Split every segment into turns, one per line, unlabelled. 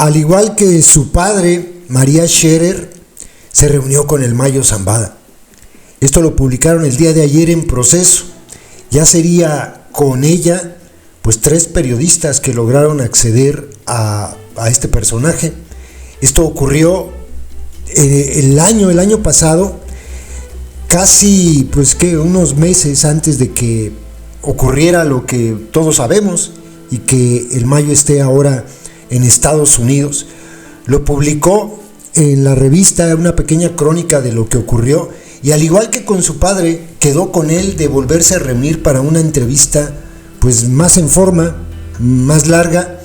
Al igual que su padre, María Scherer, se reunió con el Mayo Zambada. Esto lo publicaron el día de ayer en Proceso. Ya sería con ella, pues 3 periodistas que lograron acceder a este personaje. Esto ocurrió el año pasado, casi unos meses antes de que ocurriera lo que todos sabemos y que el Mayo esté ahora en Estados Unidos. Lo publicó en la revista una pequeña crónica de lo que ocurrió, y al igual que con su padre, quedó con él de volverse a reunir para una entrevista pues más en forma, más larga,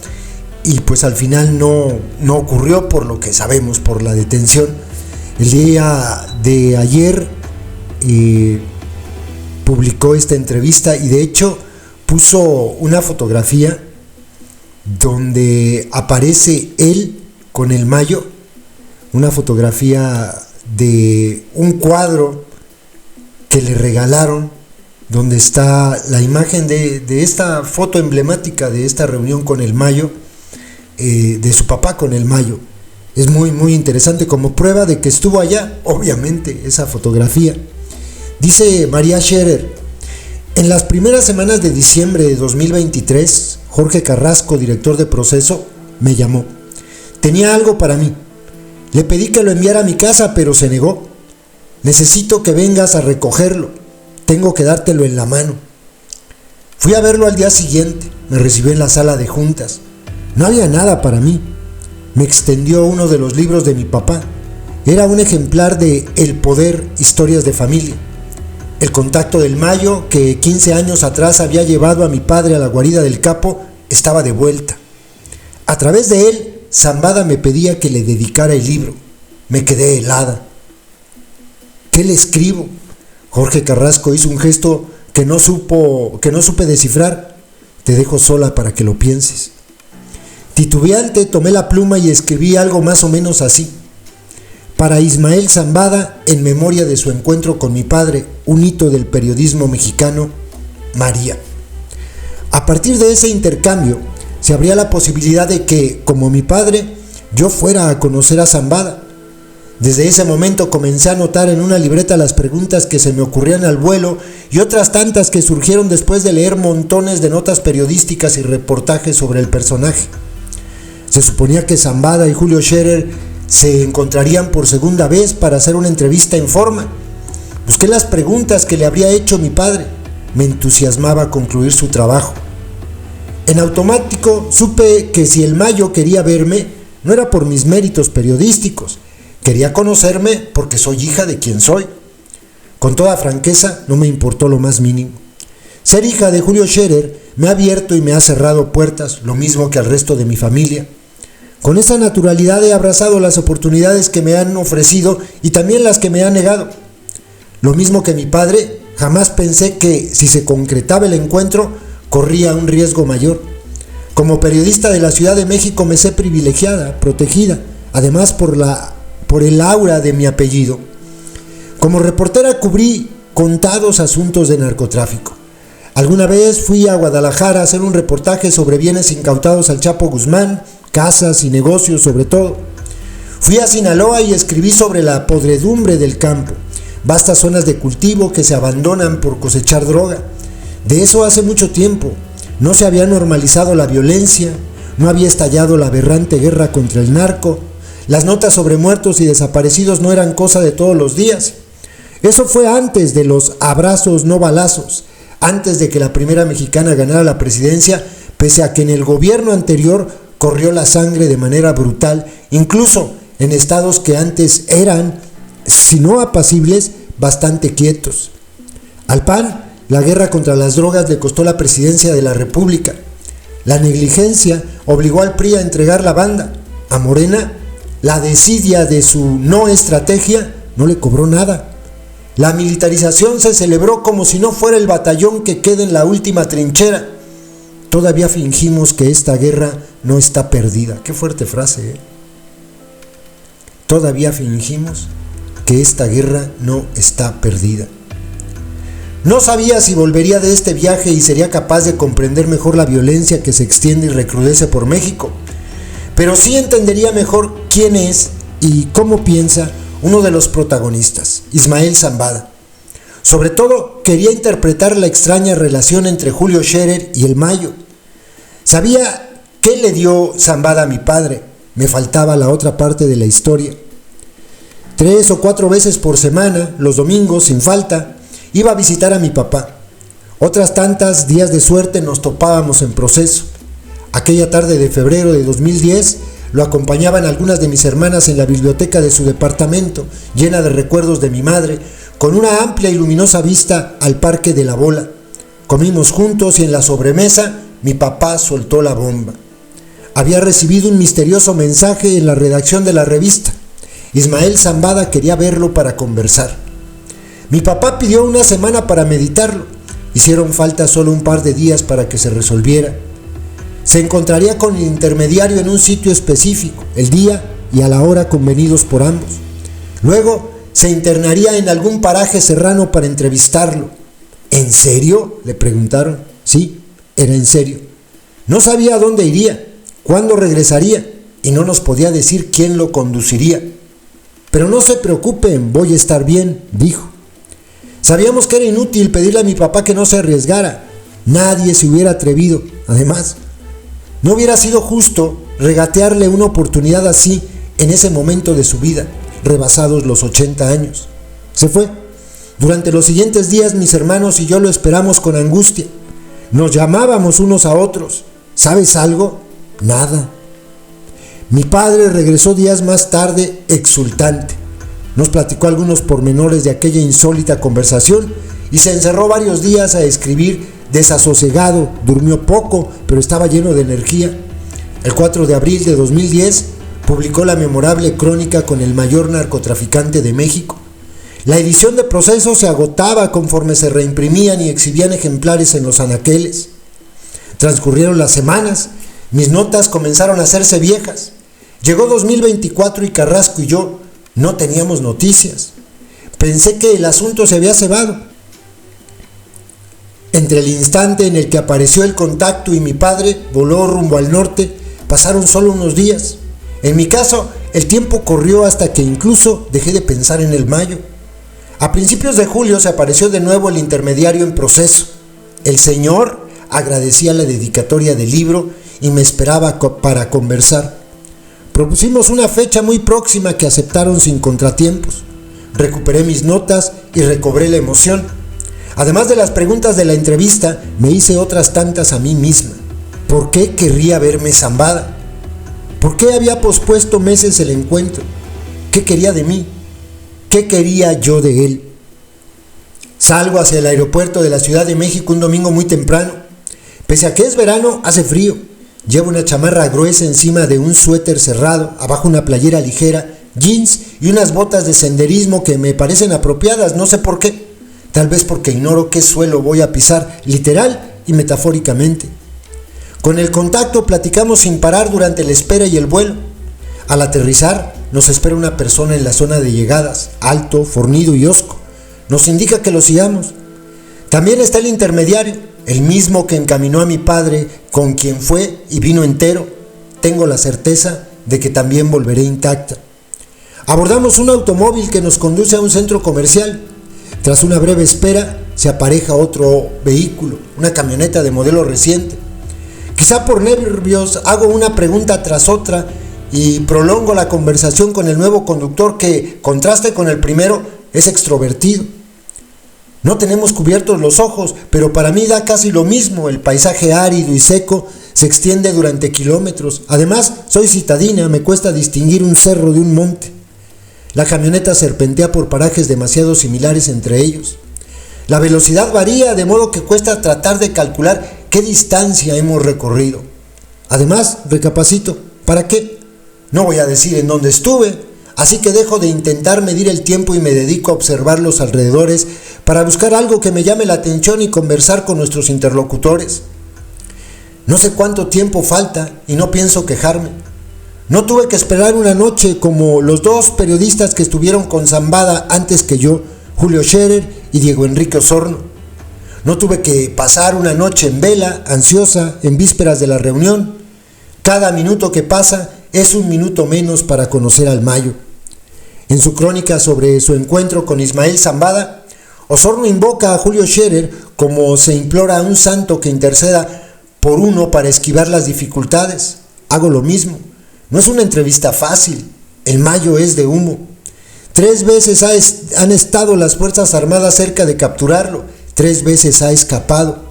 y pues al final no ocurrió, por lo que sabemos, por la detención. El día de ayer publicó esta entrevista, y de hecho puso una fotografía donde aparece él con el Mayo, una fotografía de un cuadro que le regalaron, donde está la imagen de esta foto emblemática de esta reunión con el Mayo, de su papá con el Mayo. Es muy, muy interesante, como prueba de que estuvo allá, obviamente, esa fotografía. Dice María Scherer: en las primeras semanas de diciembre de 2023, Jorge Carrasco, director de Proceso, me llamó. Tenía algo para mí. Le pedí que lo enviara a mi casa, pero se negó. Necesito que vengas a recogerlo. Tengo que dártelo en la mano. Fui a verlo al día siguiente. Me recibió en la sala de juntas. No había nada para mí. Me extendió uno de los libros de mi papá. Era un ejemplar de El Poder, Historias de Familia. El contacto del Mayo, que 15 años atrás había llevado a mi padre a la guarida del Capo, estaba de vuelta. A través de él, Zambada me pedía que le dedicara el libro. Me quedé helada. ¿Qué le escribo? Jorge Carrasco hizo un gesto que no supe descifrar. Te dejo sola para que lo pienses. Titubeante, tomé la pluma y escribí algo más o menos así: para Ismael Zambada, en memoria de su encuentro con mi padre, un hito del periodismo mexicano, María. A partir de ese intercambio, se abría la posibilidad de que, como mi padre, yo fuera a conocer a Zambada. Desde ese momento comencé a anotar en una libreta las preguntas que se me ocurrían al vuelo y otras tantas que surgieron después de leer montones de notas periodísticas y reportajes sobre el personaje. Se suponía que Zambada y Julio Scherer se encontrarían por segunda vez para hacer una entrevista en forma. Busqué las preguntas que le habría hecho mi padre. Me entusiasmaba concluir su trabajo. En automático supe que si el Mayo quería verme, no era por mis méritos periodísticos. Quería conocerme porque soy hija de quien soy. Con toda franqueza, no me importó lo más mínimo. Ser hija de Julio Scherer me ha abierto y me ha cerrado puertas, lo mismo que al resto de mi familia. Con esa naturalidad he abrazado las oportunidades que me han ofrecido y también las que me han negado. Lo mismo que mi padre, jamás pensé que si se concretaba el encuentro, corría un riesgo mayor. Como periodista de la Ciudad de México me sé privilegiada, protegida, además por el aura de mi apellido. Como reportera cubrí contados asuntos de narcotráfico. Alguna vez fui a Guadalajara a hacer un reportaje sobre bienes incautados al Chapo Guzmán, casas y negocios sobre todo. Fui a Sinaloa y escribí sobre la podredumbre del campo, vastas zonas de cultivo que se abandonan por cosechar droga. De eso hace mucho tiempo. No se había normalizado la violencia, no había estallado la aberrante guerra contra el narco, las notas sobre muertos y desaparecidos no eran cosa de todos los días. Eso fue antes de los abrazos no balazos, antes de que la primera mexicana ganara la presidencia, pese a que en el gobierno anterior corrió la sangre de manera brutal, incluso en estados que antes eran, si no apacibles, bastante quietos. Al PAN, la guerra contra las drogas le costó la presidencia de la República. La negligencia obligó al PRI a entregar la banda. A Morena, la desidia de su no estrategia no le cobró nada. La militarización se celebró como si no fuera el batallón que queda en la última trinchera. Todavía fingimos que esta guerra no está perdida. Qué fuerte frase, ¿eh? Todavía fingimos que esta guerra no está perdida. No sabía si volvería de este viaje y sería capaz de comprender mejor la violencia que se extiende y recrudece por México. pero sí entendería mejor quién es y cómo piensa uno de los protagonistas, Ismael Zambada. Sobre todo, quería interpretar la extraña relación entre Julio Scherer y el Mayo. Sabía qué le dio Zambada a mi padre, me faltaba la otra parte de la historia. 3 o 4 veces por semana, los domingos, sin falta, iba a visitar a mi papá. Otras tantas días de suerte nos topábamos en Proceso. Aquella tarde de febrero de 2010, lo acompañaban algunas de mis hermanas en la biblioteca de su departamento, llena de recuerdos de mi madre, con una amplia y luminosa vista al Parque de la Bola. Comimos juntos y en la sobremesa mi papá soltó la bomba. Había recibido un misterioso mensaje en la redacción de la revista. Ismael Zambada quería verlo para conversar. Mi papá pidió una semana para meditarlo. Hicieron falta solo un par de días para que se resolviera. Se encontraría con el intermediario en un sitio específico, el día y a la hora convenidos por ambos. Luego se internaría en algún paraje serrano para entrevistarlo. ¿En serio?, le preguntaron. Sí, era en serio. No sabía a dónde iría, cuándo regresaría y no nos podía decir quién lo conduciría. Pero no se preocupen, voy a estar bien, dijo. Sabíamos que era inútil pedirle a mi papá que no se arriesgara. Nadie se hubiera atrevido. Además, no hubiera sido justo regatearle una oportunidad así en ese momento de su vida, rebasados los 80 años. Se fue. Durante los siguientes días mis hermanos y yo lo esperamos con angustia. Nos llamábamos unos a otros. ¿Sabes algo? Nada. Mi padre regresó días más tarde exultante. Nos platicó algunos pormenores de aquella insólita conversación y se encerró varios días a escribir desasosegado. Durmió poco, pero estaba lleno de energía. El 4 de abril de 2010 publicó la memorable crónica con el mayor narcotraficante de México. La edición de Proceso se agotaba conforme se reimprimían y exhibían ejemplares en los anaqueles. Transcurrieron las semanas, mis notas comenzaron a hacerse viejas. Llegó 2024 y Carrasco y yo no teníamos noticias. Pensé que el asunto se había cebado. Entre el instante en el que apareció el contacto y mi padre voló rumbo al norte, pasaron solo unos días. En mi caso, el tiempo corrió hasta que incluso dejé de pensar en el Mayo. A principios de julio se apareció de nuevo el intermediario en Proceso. El señor agradecía la dedicatoria del libro y me esperaba para conversar. Propusimos una fecha muy próxima que aceptaron sin contratiempos. Recuperé mis notas y recobré la emoción. Además de las preguntas de la entrevista, me hice otras tantas a mí misma. ¿Por qué querría verme Zambada? ¿Por qué había pospuesto meses el encuentro? ¿Qué quería de mí? ¿Qué quería yo de él? Salgo hacia el aeropuerto de la Ciudad de México un domingo muy temprano. Pese a que es verano, hace frío. Llevo una chamarra gruesa encima de un suéter cerrado, abajo una playera ligera, jeans y unas botas de senderismo que me parecen apropiadas, no sé por qué. Tal vez porque ignoro qué suelo voy a pisar, literal y metafóricamente. Con el contacto platicamos sin parar durante la espera y el vuelo. Al aterrizar, nos espera una persona en la zona de llegadas, alto, fornido y hosco. Nos indica que lo sigamos. También está el intermediario, el mismo que encaminó a mi padre, con quien fue y vino entero. Tengo la certeza de que también volveré intacta. Abordamos un automóvil que nos conduce a un centro comercial. Tras una breve espera, se apareja otro vehículo, una camioneta de modelo reciente. Quizá por nervios hago una pregunta tras otra y prolongo la conversación con el nuevo conductor que, contraste con el primero, es extrovertido. No tenemos cubiertos los ojos, pero para mí da casi lo mismo. El paisaje árido y seco se extiende durante kilómetros. Además, soy citadina, me cuesta distinguir un cerro de un monte. La camioneta serpentea por parajes demasiado similares entre ellos. La velocidad varía, de modo que cuesta tratar de calcular qué distancia hemos recorrido. Además, recapacito, ¿para qué? No voy a decir en dónde estuve, así que dejo de intentar medir el tiempo y me dedico a observar los alrededores para buscar algo que me llame la atención y conversar con nuestros interlocutores. No sé cuánto tiempo falta y no pienso quejarme. No tuve que esperar una noche como los dos periodistas que estuvieron con Zambada antes que yo, Julio Scherer y Diego Enrique Osorno. No tuve que pasar una noche en vela, ansiosa, en vísperas de la reunión. Cada minuto que pasa es un minuto menos para conocer al Mayo. En su crónica sobre su encuentro con Ismael Zambada, Osorno invoca a Julio Scherer como se implora a un santo que interceda por uno para esquivar las dificultades. Hago lo mismo. No es una entrevista fácil. El Mayo es de humo. 3 veces han estado las Fuerzas Armadas cerca de capturarlo. 3 veces ha escapado.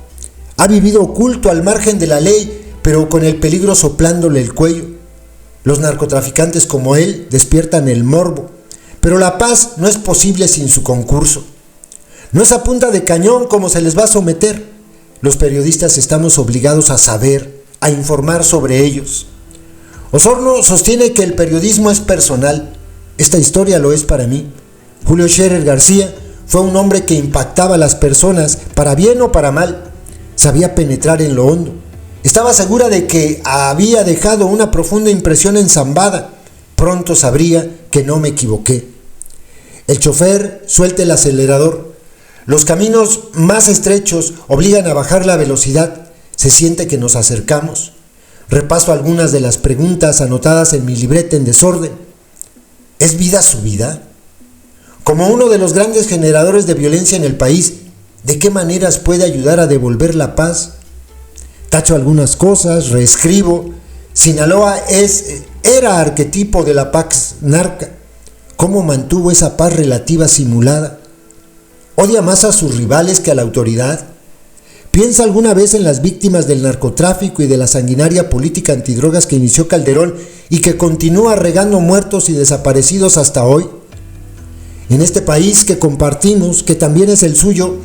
Ha vivido oculto al margen de la ley, pero con el peligro soplándole el cuello. Los narcotraficantes como él despiertan el morbo, pero la paz no es posible sin su concurso. No es a punta de cañón como se les va a someter. Los periodistas estamos obligados a saber, a informar sobre ellos. Osorno sostiene que el periodismo es personal. Esta historia lo es para mí. Julio Scherer García fue un hombre que impactaba a las personas, para bien o para mal. Sabía penetrar en lo hondo. Estaba segura de que había dejado una profunda impresión en Zambada. Pronto sabría que no me equivoqué. El chofer suelta el acelerador. Los caminos más estrechos obligan a bajar la velocidad. Se siente que nos acercamos. Repaso algunas de las preguntas anotadas en mi libreta en desorden. ¿Es vida su vida? Como uno de los grandes generadores de violencia en el país, ¿de qué maneras puede ayudar a devolver la paz? Tacho algunas cosas, reescribo. Sinaloa era arquetipo de la Pax Narca. ¿Cómo mantuvo esa paz relativa simulada? ¿Odia más a sus rivales que a la autoridad? ¿Piensa alguna vez en las víctimas del narcotráfico y de la sanguinaria política antidrogas que inició Calderón y que continúa regando muertos y desaparecidos hasta hoy? En este país que compartimos, que también es el suyo,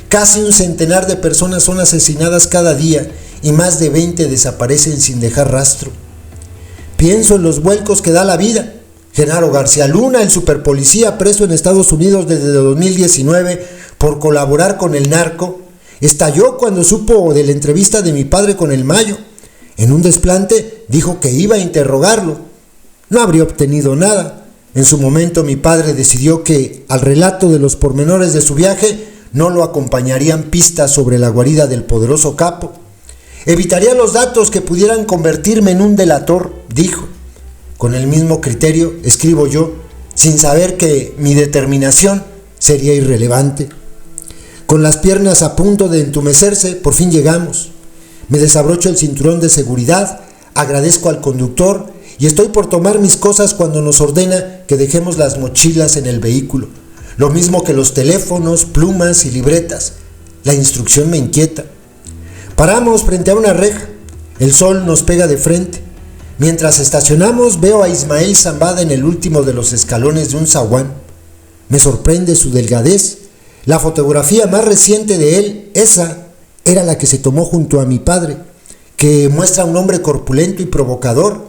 casi 1 centenar de personas son asesinadas cada día y más de 20 desaparecen sin dejar rastro. Pienso en los vuelcos que da la vida. Genaro García Luna, el superpolicía preso en Estados Unidos desde 2019 por colaborar con el narco, estalló cuando supo de la entrevista de mi padre con el Mayo. En un desplante dijo que iba a interrogarlo. No habría obtenido nada. En su momento mi padre decidió que al relato de los pormenores de su viaje no lo acompañarían pistas sobre la guarida del poderoso capo. Evitaría los datos que pudieran convertirme en un delator, dijo. Con el mismo criterio escribo yo, sin saber que mi determinación sería irrelevante. Con las piernas a punto de entumecerse, por fin llegamos. Me desabrocho el cinturón de seguridad, agradezco al conductor y estoy por tomar mis cosas cuando nos ordena que dejemos las mochilas en el vehículo. Lo mismo que los teléfonos, plumas y libretas. La instrucción me inquieta. Paramos frente a una reja. El sol nos pega de frente. Mientras estacionamos, veo a Ismael Zambada en el último de los escalones de un zaguán. Me sorprende su delgadez. La fotografía más reciente de él, esa, era la que se tomó junto a mi padre, que muestra a un hombre corpulento y provocador.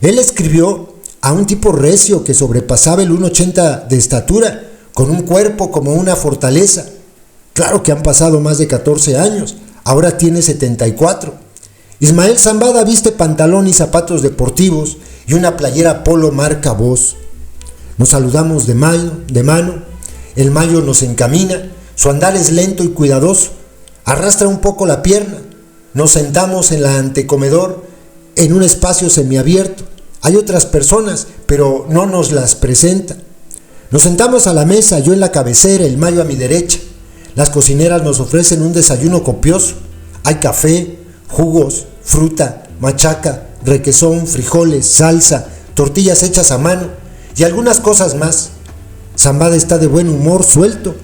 Él escribió a un tipo recio que sobrepasaba el 1,80 de estatura, con un cuerpo como una fortaleza. Claro que han pasado más de 14 años, ahora tiene 74. Ismael Zambada viste pantalón y zapatos deportivos y una playera polo marca Boss. Nos saludamos de mano, el Mayo nos encamina, su andar es lento y cuidadoso, arrastra un poco la pierna, nos sentamos en la antecomedor en un espacio semiabierto. Hay otras personas, pero no nos las presenta. Nos sentamos a la mesa, yo en la cabecera, el Mayo a mi derecha. Las cocineras nos ofrecen un desayuno copioso. Hay café, jugos, fruta, machaca, requesón, frijoles, salsa, tortillas hechas a mano y algunas cosas más. Zambada está de buen humor, suelto.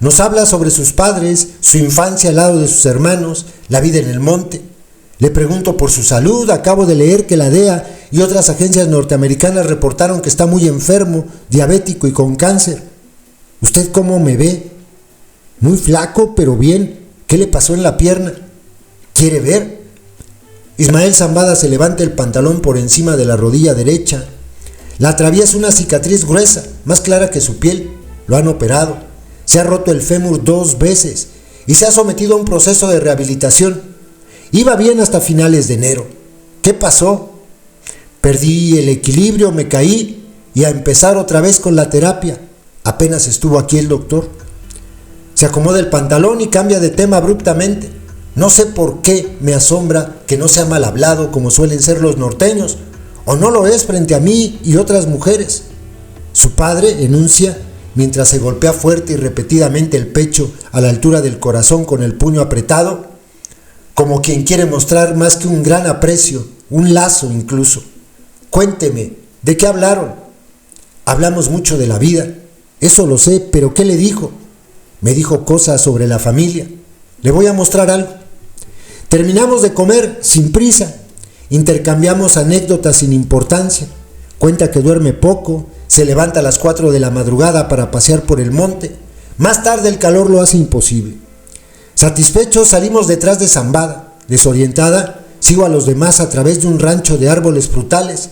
Nos habla sobre sus padres, su infancia al lado de sus hermanos, la vida en el monte. Le pregunto por su salud. Acabo de leer que la DEA y otras agencias norteamericanas reportaron que está muy enfermo, diabético y con cáncer. ¿Usted cómo me ve? Muy flaco, pero bien. ¿Qué le pasó en la pierna? ¿Quiere ver? Ismael Zambada se levanta el pantalón por encima de la rodilla derecha. La atraviesa una cicatriz gruesa, más clara que su piel. Lo han operado. Se ha roto el fémur 2 veces y se ha sometido a un proceso de rehabilitación. Iba bien hasta finales de enero. ¿Qué pasó? Perdí el equilibrio, me caí y a empezar otra vez con la terapia. Apenas estuvo aquí el doctor. Se acomoda el pantalón y cambia de tema abruptamente. No sé por qué me asombra que no sea mal hablado como suelen ser los norteños, o no lo es frente a mí y otras mujeres. Su padre enuncia mientras se golpea fuerte y repetidamente el pecho a la altura del corazón con el puño apretado, como quien quiere mostrar más que un gran aprecio, un lazo incluso. Cuénteme, ¿de qué hablaron? Hablamos mucho de la vida, eso lo sé, pero ¿qué le dijo? Me dijo cosas sobre la familia. Le voy a mostrar algo. Terminamos de comer sin prisa, intercambiamos anécdotas sin importancia. Cuenta que duerme poco, se levanta a las 4 de la madrugada para pasear por el monte. Más tarde el calor lo hace imposible. Satisfechos salimos detrás de Zambada. Desorientada, sigo a los demás a través de un rancho de árboles frutales.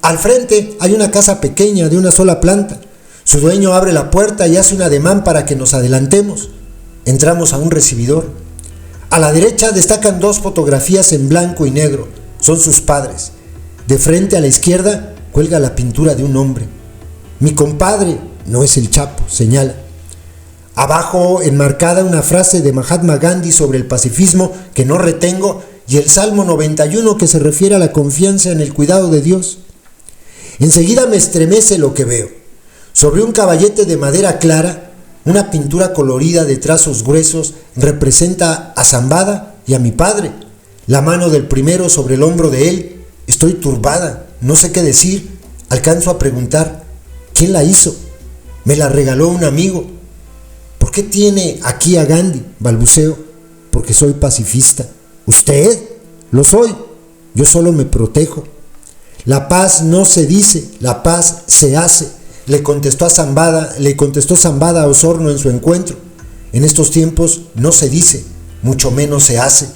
Al frente hay una casa pequeña de una sola planta. Su dueño abre la puerta y hace un ademán para que nos adelantemos. Entramos a un recibidor. A la derecha destacan 2 fotografías en blanco y negro. Son sus padres. De frente a la izquierda cuelga la pintura de un hombre. Mi compadre no es el Chapo, señala. Abajo enmarcada una frase de Mahatma Gandhi sobre el pacifismo que no retengo y el Salmo 91 que se refiere a la confianza en el cuidado de Dios. Enseguida me estremece lo que veo. Sobre un caballete de madera clara, una pintura colorida de trazos gruesos representa a Zambada y a mi padre. La mano del primero sobre el hombro de él. Estoy turbada, no sé qué decir. Alcanzo a preguntar, ¿quién la hizo? Me la regaló un amigo. ¿Por qué tiene aquí a Gandhi? Balbuceo. Porque soy pacifista. ¿Usted? Lo soy. Yo solo me protejo. La paz no se dice, la paz se hace, le contestó Zambada a Osorno en su encuentro. En estos tiempos no se dice, mucho menos se hace.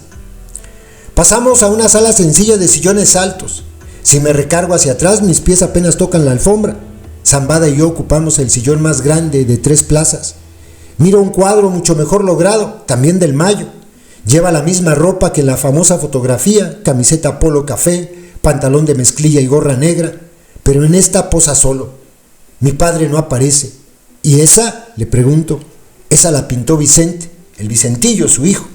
Pasamos a una sala sencilla de sillones altos. Si me recargo hacia atrás, mis pies apenas tocan la alfombra. Zambada y yo ocupamos el sillón más grande de 3 plazas. Miro un cuadro mucho mejor logrado, también del Mayo. Lleva la misma ropa que en la famosa fotografía, camiseta polo café, pantalón de mezclilla y gorra negra, pero en esta posa solo. Mi padre no aparece. ¿Y esa? Le pregunto. Esa la pintó Vicente, el Vicentillo, su hijo.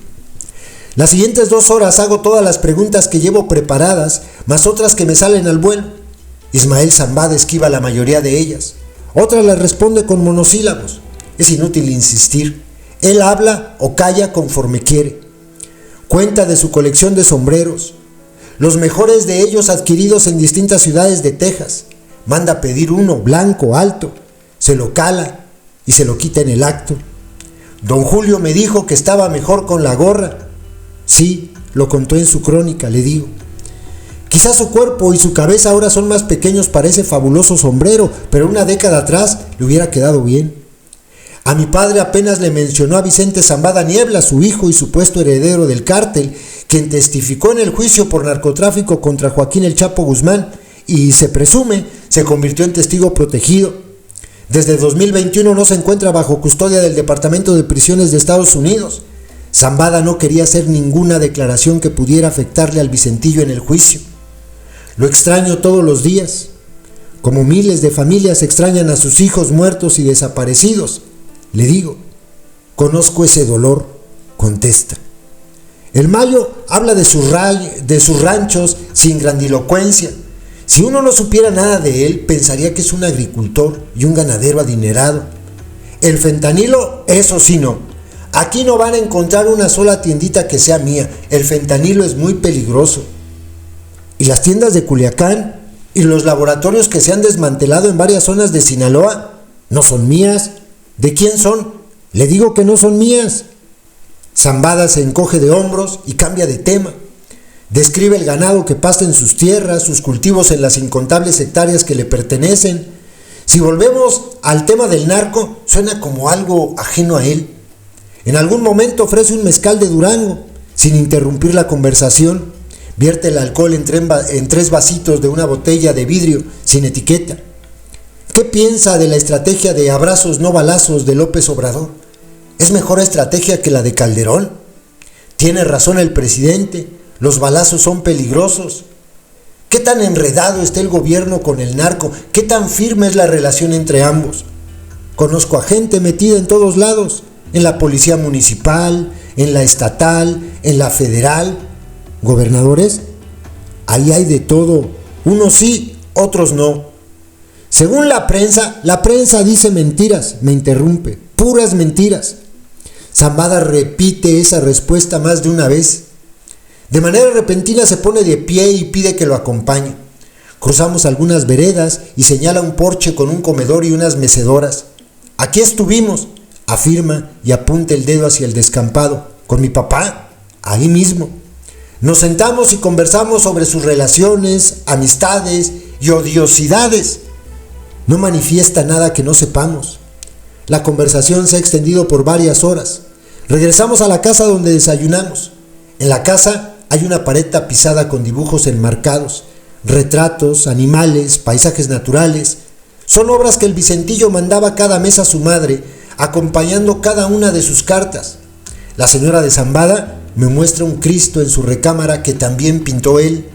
Las siguientes 2 horas hago todas las preguntas que llevo preparadas, más otras que me salen al vuelo. Ismael Zambada esquiva la mayoría de ellas. Otras las responde con monosílabos. Es inútil insistir. Él habla o calla conforme quiere. Cuenta de su colección de sombreros, los mejores de ellos adquiridos en distintas ciudades de Texas. Manda pedir uno blanco, alto, se lo cala y se lo quita en el acto. Don Julio me dijo que estaba mejor con la gorra. Sí, lo contó en su crónica, le digo. Quizás su cuerpo y su cabeza ahora son más pequeños para ese fabuloso sombrero, pero una década atrás le hubiera quedado bien. A mi padre apenas le mencionó a Vicente Zambada Niebla, su hijo y supuesto heredero del cártel, quien testificó en el juicio por narcotráfico contra Joaquín El Chapo Guzmán y se presume se convirtió en testigo protegido. Desde 2021 no se encuentra bajo custodia del Departamento de Prisiones de Estados Unidos. Zambada no quería hacer ninguna declaración que pudiera afectarle al Vicentillo en el juicio. Lo extraño todos los días, como miles de familias extrañan a sus hijos muertos y desaparecidos. Le digo, conozco ese dolor, contesta. El Mayo habla de sus ranchos sin grandilocuencia. Si uno no supiera nada de él, pensaría que es un agricultor y un ganadero adinerado. El fentanilo, eso sí no. Aquí no van a encontrar una sola tiendita que sea mía. El fentanilo es muy peligroso. ¿Y las tiendas de Culiacán? ¿Y los laboratorios que se han desmantelado en varias zonas de Sinaloa? ¿No son mías? ¿De quién son? Le digo que no son mías. Zambada se encoge de hombros y cambia de tema. Describe el ganado que pasta en sus tierras, sus cultivos en las incontables hectáreas que le pertenecen. Si volvemos al tema del narco, suena como algo ajeno a él. En algún momento ofrece un mezcal de Durango, sin interrumpir la conversación. Vierte el alcohol en 3 vasitos de una botella de vidrio, sin etiqueta. ¿Qué piensa de la estrategia de abrazos no balazos de López Obrador? ¿Es mejor estrategia que la de Calderón? ¿Tiene razón el presidente? ¿Los balazos son peligrosos? ¿Qué tan enredado está el gobierno con el narco? ¿Qué tan firme es la relación entre ambos? Conozco a gente metida en todos lados, en la policía municipal, en la estatal, en la federal. ¿Gobernadores? Ahí hay de todo, Unos sí, otros no. Según la prensa dice mentiras, me interrumpe, puras mentiras. Zambada repite esa respuesta más de una vez. De manera repentina se pone de pie y pide que lo acompañe. Cruzamos algunas veredas y señala un porche con un comedor y unas mecedoras. Aquí estuvimos, afirma y apunta el dedo hacia el descampado. Con mi papá, ahí mismo. Nos sentamos y conversamos sobre sus relaciones, amistades y odiosidades. No manifiesta nada que no sepamos. La conversación se ha extendido por varias horas. Regresamos a la casa donde desayunamos. En la casa hay una pared tapizada con dibujos enmarcados, retratos, animales, paisajes naturales. Son obras que el Vicentillo mandaba cada mes a su madre, acompañando cada una de sus cartas. La señora de Zambada me muestra un Cristo en su recámara que también pintó él.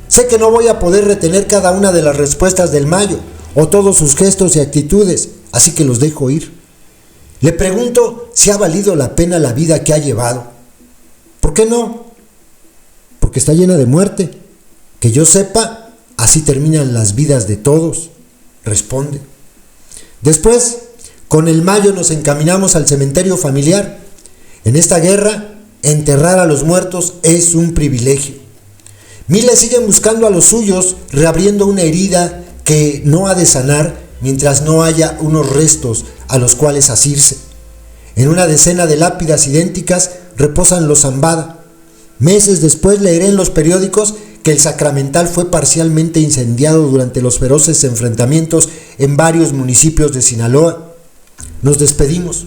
Sé que no voy a poder retener cada una de las respuestas del Mayo, o todos sus gestos y actitudes, así que los dejo ir. Le pregunto si ha valido la pena la vida que ha llevado. ¿Por qué no? Porque está llena de muerte. Que yo sepa, así terminan las vidas de todos, responde. Después, con el Mayo nos encaminamos al cementerio familiar. En esta guerra, enterrar a los muertos es un privilegio. Miles siguen buscando a los suyos, reabriendo una herida que no ha de sanar mientras no haya unos restos a los cuales asirse. En una decena de lápidas idénticas reposan los Zambada. Meses después leeré en los periódicos que el Sacramental fue parcialmente incendiado durante los feroces enfrentamientos en varios municipios de Sinaloa. Nos despedimos.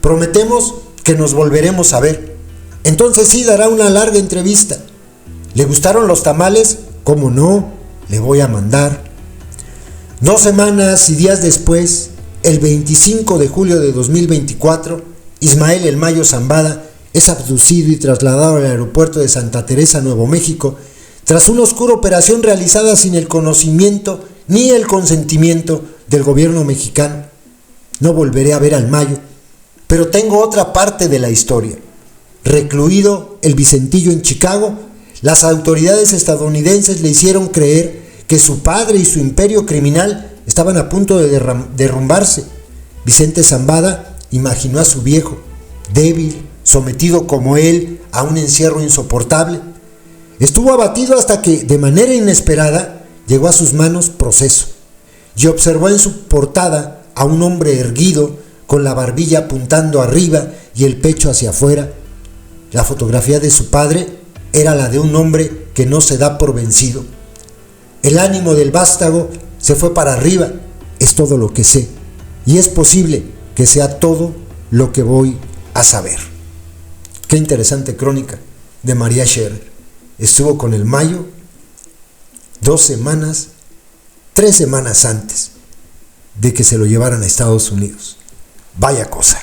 Prometemos que nos volveremos a ver. Entonces sí dará una larga entrevista. ¿Le gustaron los tamales? ¿Cómo no? Le voy a mandar. 2 semanas y días después, el 25 de julio de 2024, Ismael El Mayo Zambada es abducido y trasladado al aeropuerto de Santa Teresa, Nuevo México, tras una oscura operación realizada sin el conocimiento ni el consentimiento del gobierno mexicano. No volveré a ver al Mayo, pero tengo otra parte de la historia. Recluido el Vicentillo en Chicago, las autoridades estadounidenses le hicieron creer que su padre y su imperio criminal estaban a punto de derrumbarse. Vicente Zambada imaginó a su viejo, débil, sometido como él a un encierro insoportable. Estuvo abatido hasta que, de manera inesperada, llegó a sus manos Proceso y observó en su portada a un hombre erguido, con la barbilla apuntando arriba y el pecho hacia afuera. La fotografía de su padre era la de un hombre que no se da por vencido. El ánimo del vástago se fue para arriba, es todo lo que sé, y es posible que sea todo lo que voy a saber. Qué interesante crónica de María Scherer. Estuvo con el Mayo 2 semanas, 3 semanas antes de que se lo llevaran a Estados Unidos. Vaya cosa.